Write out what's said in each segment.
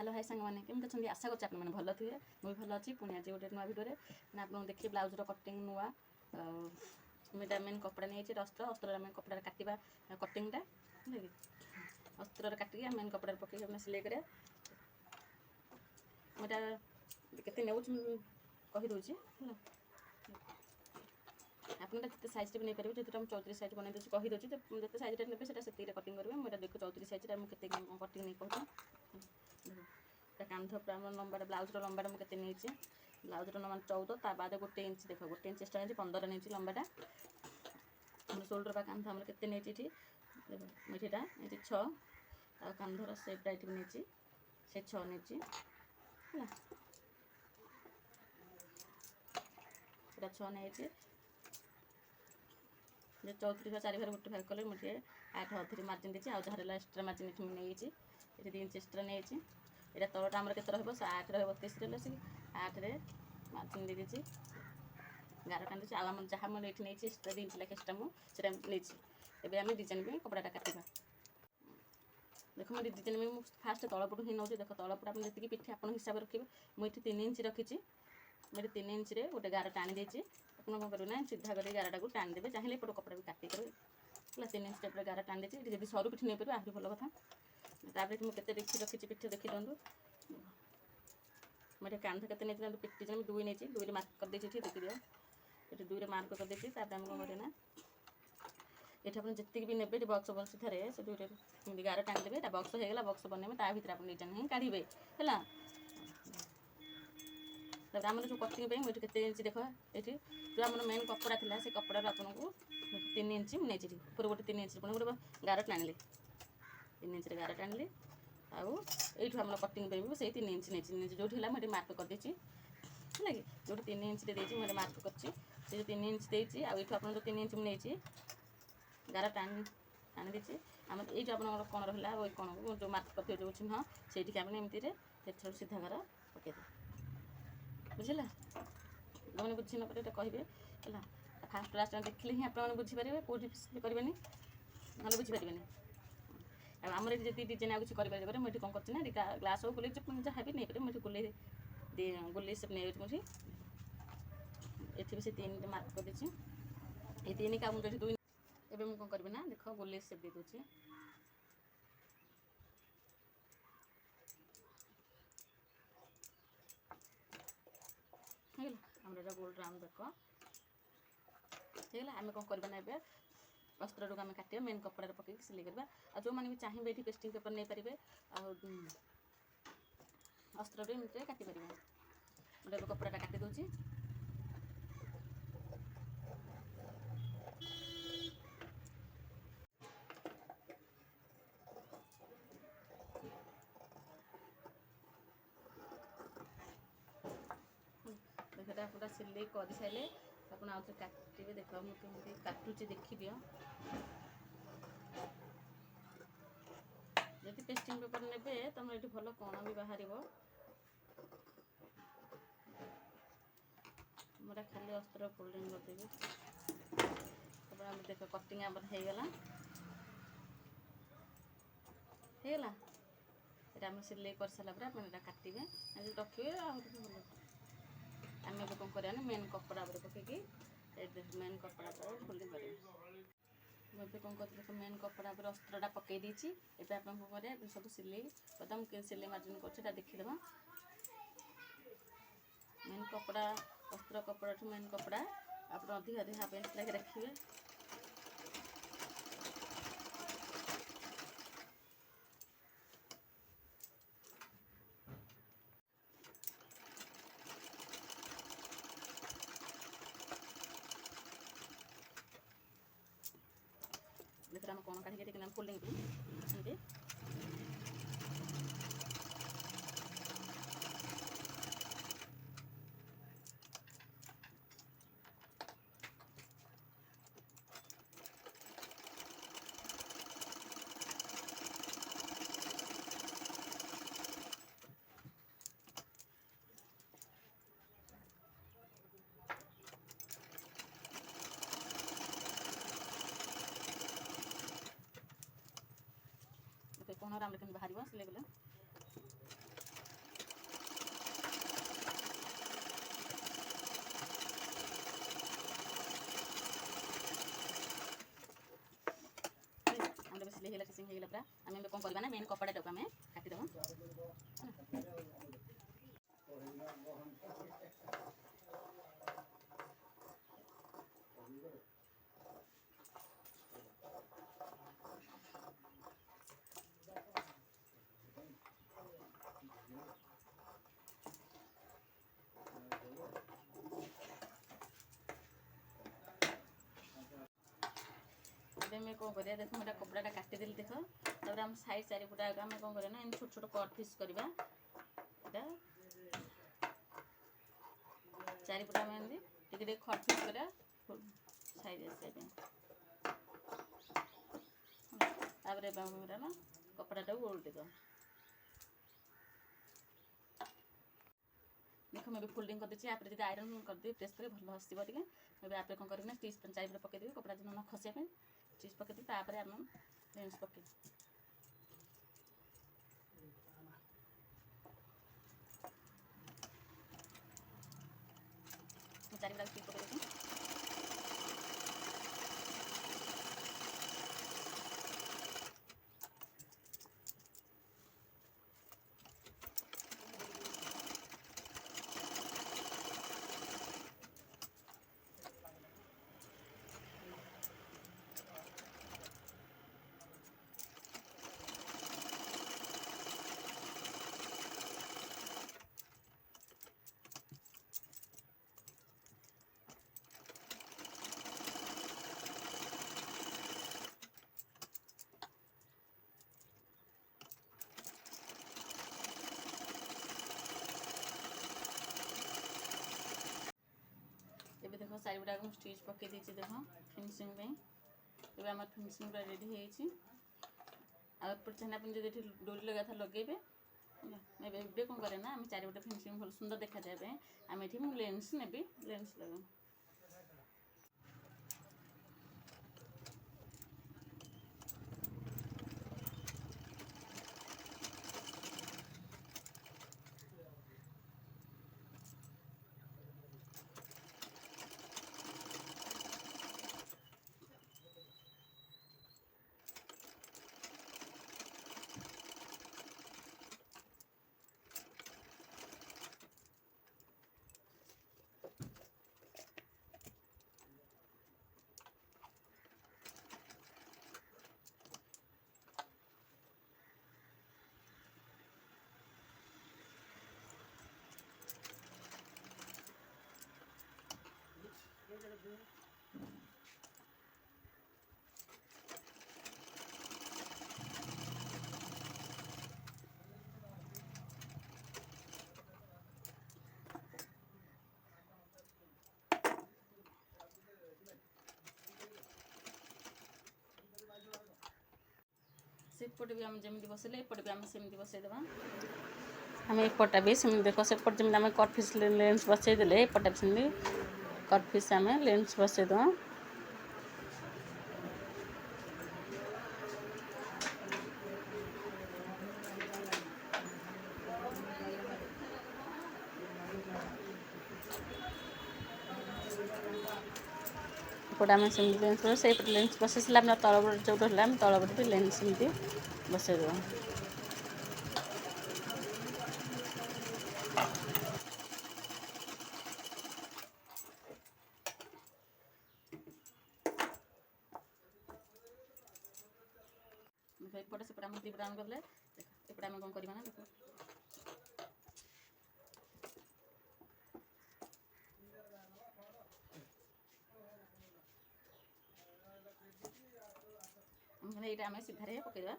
Hello hi सांग मैंने केमती अच्छे आशा करते आपने भल थे मुझे भल अच्छी पुणी आज गोटे नुआ भिडियो ना आप देखिए ब्लाउजर कटिंग नुआ मुझे मेन कपड़ा नहीं अस्त्र अस्त्र आम कपड़ा काटा कटिंगटा अस्त्र काटिक मेन कपड़ा पकड़ सिलाई करा मुझे कहीदे आपने जिते साइज भी नहीं पारे जो 34 साइज बन दूसरी कहीदे जिते साइज ने से कटिंग करेंगे मुझे देखो 34 साइज मुझे कटिंग नहीं कहूँ कांध पूरा लंबा ब्लाउजर लंबा मुझे नहीं ब्लाउजर लंबा 14 ता बाद 1 इंच देख 1 इंच एक्सट्रा नहीं 15 इंच लंबाटा शोल्डर बा कांध आम के नहीं देख मिठीटा नहीं 6 आ कांधर सेपटा ये नहीं से 6 नहीं है 6 नहीं जो 34 4 भाग 1 भाग कले मुझे 8 अधरी मार्जिन देती आज जहाँ एक्सट्रा मार्जिन नहीं ये 2 इंच एक्सट्रा नहीं ये तलटा आम के 8 32 रही 8 मार्जिन दे दीजिए गार टाँगी आम जहाँ मैंने ये नहीं एक्सट्रा 2 इंच लाख एक्सट्रा मुझे नहीं आम डिजाइन भी कपड़ा काटा देख मुझे डिजाइन में फास्ट तलपटू ही नौ देख तलपट आप जी पिठी आप हिसाब से रखिए मुझे 3 इंच रखी मुझे 3 इंच गोटे गार टाणी देती आप कौन करेंगे ना सीधा कर गारटा को टाणी देते चाहिए एपट कपड़ा भी काटिक है 3 इंच टाइप गार टाणी देती जब सरू पिठी नहीं पारे आहरी भल कथा तापर मुझे रिक्स रखी पिठी देखी दिखाँ मुझे कांध के नहीं पिटी जन 2 नहीं 2 मार्क कर देखिए देखी दियो ये 2 मार्क कर देखिए आम कौन करें ये आप जितनी भी ने बक्स बस थे से 2 गार टाणी देवे बक्स होगा बक्स बनने ता भर आप डिजाइन ही काढ़े है तब आम जो कटिंग मुझे केते इंच देख ये जो आम मेन कपड़ा था से कपड़ा आपको 3 इंच नहीं पूरे गोटे 3 इंच पुणी गोटे गार टाणिले 3 इंच गार टाणिले आउ आम कटिंग भी से 3 इंच नहीं जो मुझे मार्क कर देती है कि जो 3 इंच मुझे मार्क कर 3 इंच देती आउ आप जो 3 इंच नहीं गार टाणी टाणी देती आम ये जो आप कौन रहा वही कौन जो मार्क कर जो चिन्ह से एमती सीधा गार पकईदे बुझला मैंने बुझी न पारे कहे है फास्ट लास्ट देखिले ही आपने बुझीपारे कौटी करेंगे ना बुझीपारे आमर ये जी डिजाइन आगे करेंगे मुझे कौन कर ग्लास हो गुले जहाँ भी नहीं पारे मुझे गुले सब नहीं मुझे ये से 3 मार्क कर देती ये 3 का मुझे 2 एवं मुझे कौन करी ना देख गुले सेप दे दूसरी है गोल राउंड देख है आम कौन करना अस्त्र को आम काटे मेन कपड़ा पकड़ सिलाई करवा आ जो मैंने भी चाहिए ये पेस्टिंग पेपर नहीं पारे अस्त्र एमती काटिपर गोटे कपड़ा काटी दूसरी देखा पूरा सिलाई कर सारे आप आउे काटे देख मुझे काटुचे देखी दियो जब पेस्टिंग पेपर ने तुम ये भल कण भी बाहर मोटा खाली अस्त्र फोल्डिंग करदेवी देख कटिंग आम होगला आम सिलाई कर सारापर आप काटे रखिए भल आम कौन करा मेन कपड़ा पकईकि मेन कपड़ा पर फोल्डिंग करें मुझे कौन कर मेन कपड़ा पर अस्त्रटा पकई देती ये आप कौन करें सब सिलाई बदाम सिलाई मार्जिन कर देखीद मेन कपड़ा अस्त्र कपड़ा मेन कपड़ा आप अधिक अधिक हाफ इंच लगे रखिए देखिए आम कौन काढ़ी फोल्डिंग एमती कौन आम बाहर सिलाई गले ହେଇଗଲା টিଚିଂ ହେଇଗଲା ପୁରା। ଆମେ ଏବେ କ'ଣ କରିବା ନା ମେନ୍ କପଡ଼ାଟାକୁ ଆମେ କାଟିଦେବା। ଏବେ ଆମେ କ'ଣ କରିବା ଦେଖ ମୁଁ ଏଇଟା କପଡ଼ାଟା କାଟିଦେଲି ଦେଖ। ତାପରେ ଆମ ସାଇଡ଼୍ ଚାରିପଟା ଆଗ ଆମେ କ'ଣ କରିବା ନା ଏମିତି ଛୋଟ ଛୋଟ କଟ୍ ପିସ୍ କରିବା। ଏଇଟା ଚାରିପଟା ଆମେ ଏମିତି ଟିକେ ଟିକେ କଟ୍ ପିସ୍ କରିବା ସାଇଜ୍ ଆସିବା ପାଇଁ। ତାପରେ ଏବେ ଆମେ ନା କପଡ଼ାଟାକୁ ଓଲଟେଇଦେବା। ଦେଖ ମୁଁ ଏବେ ଫୋଲ୍ଡିଂ କରିଦେଇଛି। ଆପରେ ଯଦି ଆଇରନ୍ କରିଦେବି ପ୍ରେସ୍ କରି ଭଲ ଆସିବ ଟିକେ। ଏବେ ଆପରେ କ'ଣ କରିବି ନା ଷ୍ଟିଚ୍ ଚାରିପଟେ ପକାଇଦେବି କପଡ଼ା ଯେନ ନ ଖସିବା ପାଇଁ ଷ୍ଟିଚ୍ ପକାଇଦେବି। ତାପରେ ଆମେ ଲେନ୍ସ ପକାଇବି। ମୁଁ ଚାରିପଟା ଷ୍ଟିଚ୍ ପକାଇ ଦେଉଛି। ଏବେ ଦେଖ ଚାରିପଟାକୁ ମୁଁ ଷ୍ଟିଚ୍ ପକାଇ ଦେଇଛି ଦେଖ ଫିନିସିଂ ପାଇଁ। ଏବେ ଆମର ଫିନିସିଂ ପୁରା ରେଡ଼ି ହେଇଯାଇଛି। ଆଉ ଏପଟେ ଚାହିଁଲେ ଆପଣ ଯଦି ଏଠି ଡୋରି ଲଗାଇଥା ଲଗାଇବେ। ଏବେ କ'ଣ କରେ ନା ଆମେ ଚାରିପଟେ ଫିନିସିଂ ଭଲ ସୁନ୍ଦର ଦେଖାଯିବା ପାଇଁ ଆମେ ଏଠି ମୁଁ ଲେନ୍ସ ନେବି। ଲେନ୍ସ ଲଗାଉ। सेपटे भी आम जमी बसैले एपटे भी आम सेमती बसईदेवा। आम एपटा भी सेमती देख सेपट जमी आम कटफिश लेंस बसईदे एपटा भी सेमती कटफिश आम लेंस बसईदेवा। एपटे आम सेमती लेंस बस लेंस बसई सारा तलबट जो तलबट भी लेंस सेमती बसईदेवा। एपटे सेपटे आम दीपटा आम गले एपटे आम कौन करवा ना देख ये आम सीधारे पकईदेवा।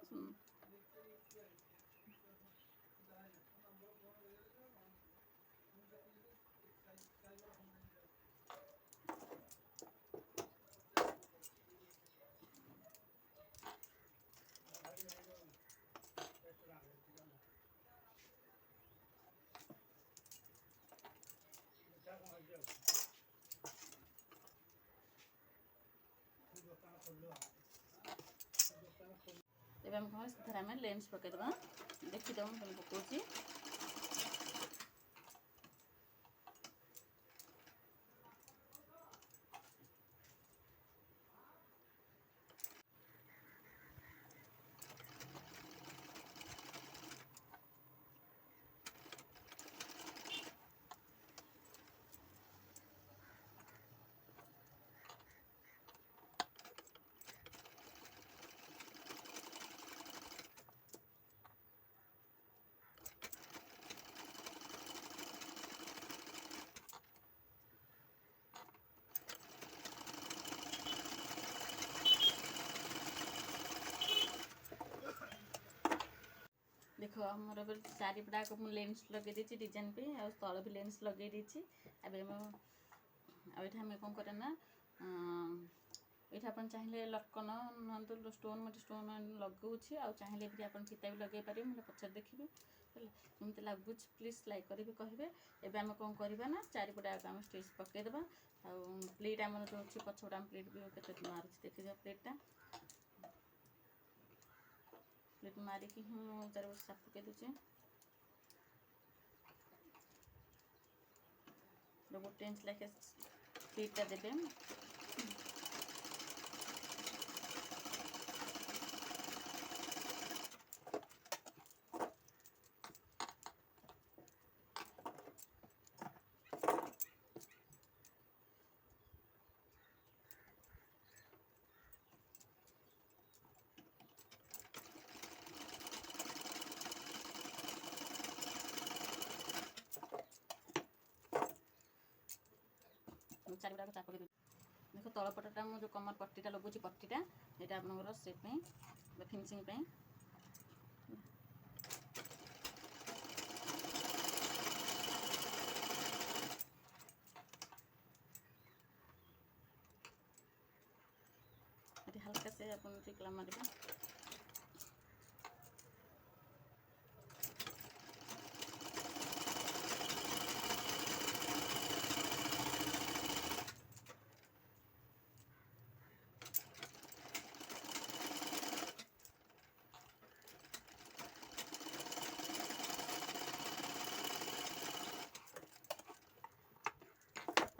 एवं कौन सीधार आम लेंस पकईदेवा देखीद मुझे पकाऊँगी। मोर चारिपटा को लेंस लगे देती डिजाइन पे आ तल भी लेंस लगे देती अबे आम कौन करे ना ये आप चाहिए लटकन ना स्टोन मत स्टोन लगौछि आ चाहिए भी आप फीता भी लगे पारे मतलब पचर देखिए एमती लगुच प्लीज लाइक करेंगे कहे एवं आम कौन करवा ना चारिपटा आम स्टिच पकईदेवा आ प्लेट आम जो अच्छी पछपटा प्लेट भी केते मारुच देखिए प्लेटा प्लेट मारिकी चार साफ पकई दूचे गोटे इंच लाखे प्लेटा देवे चारिपटा को चाप देख तलपटा जो कमर पट्टीटा लगुच पट्टीटा यहाँ आपंकर से फिनिशिंग हल्का से आप टिकला मारे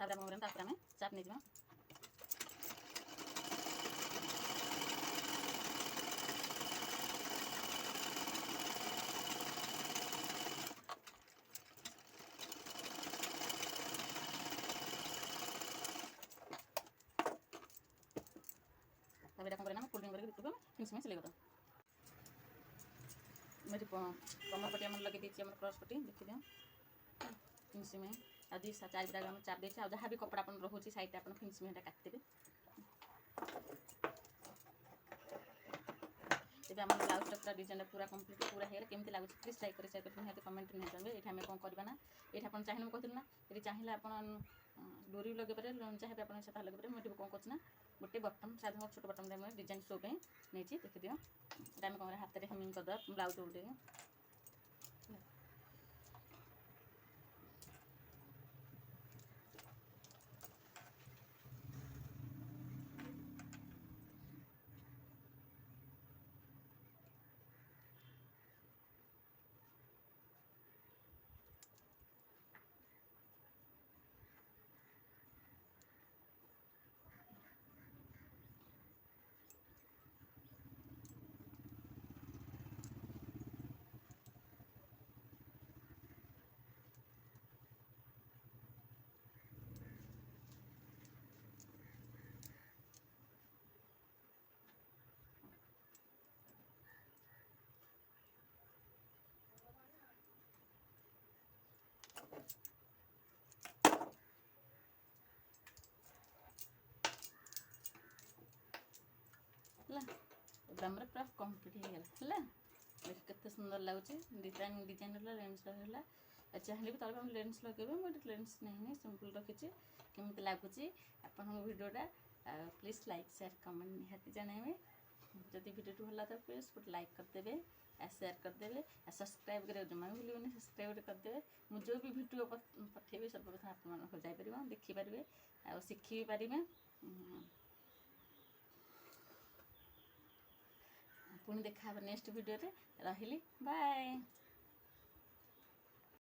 आम चाप नहीं तब कौन करना फोल्डिंग करके भितर फिनिश में सिलेगद मेरी कमर पट्टी आम लगे देती क्रॉस पट्टी देखी दियो फिनिश में आदि चारिपटा आम चाप देती जहाँ भी कपड़ा अपन रोचे साइड आप फिनिश में काटिदेवे तेज आम ब्लाउज पूरा डिजाइन पूरा कम्प्लीट पूरा है केमती लगुच प्लीज लाइक कर शेयर कर निहाती कमेंट नहीं जानवे ये आम कौन करवा ना ये आप चाहिए मुझे कहती ना ये चाहिए आप डोरी लगे पारे चाहे आप से लगे पारे मुझे कौन करना गोटे बटन साधारण छोट बटन डिजाइन शो पे नहीं देखी दियो आम कौन हाथ में हेमिंग करदे ब्लाउज उल्टे है पूरा कम्प्लीट हो गला देख के सुंदर लगुच डिजाइन डिजाइन लेंस रहा चाहिए भी तब लेंस लगे मुझे लेंस नहीं सिंपल रखी केमती लगुच आप भिडियोटा प्लीज लाइक शेयर कमेंट निहाती जानवे जदि भिडियो भल तो प्लीज गोटे लाइक करदे शेयर करदे सब्सक्राइब कर जमा भूल सब्सक्राइब करदे मुझे जो भी भिडियो पठेबी सर्वप्रथम आप जापर देखिपारे आ शिखी पारे पुणी देखा नेक्स्ट वीडियो रे रही बाय।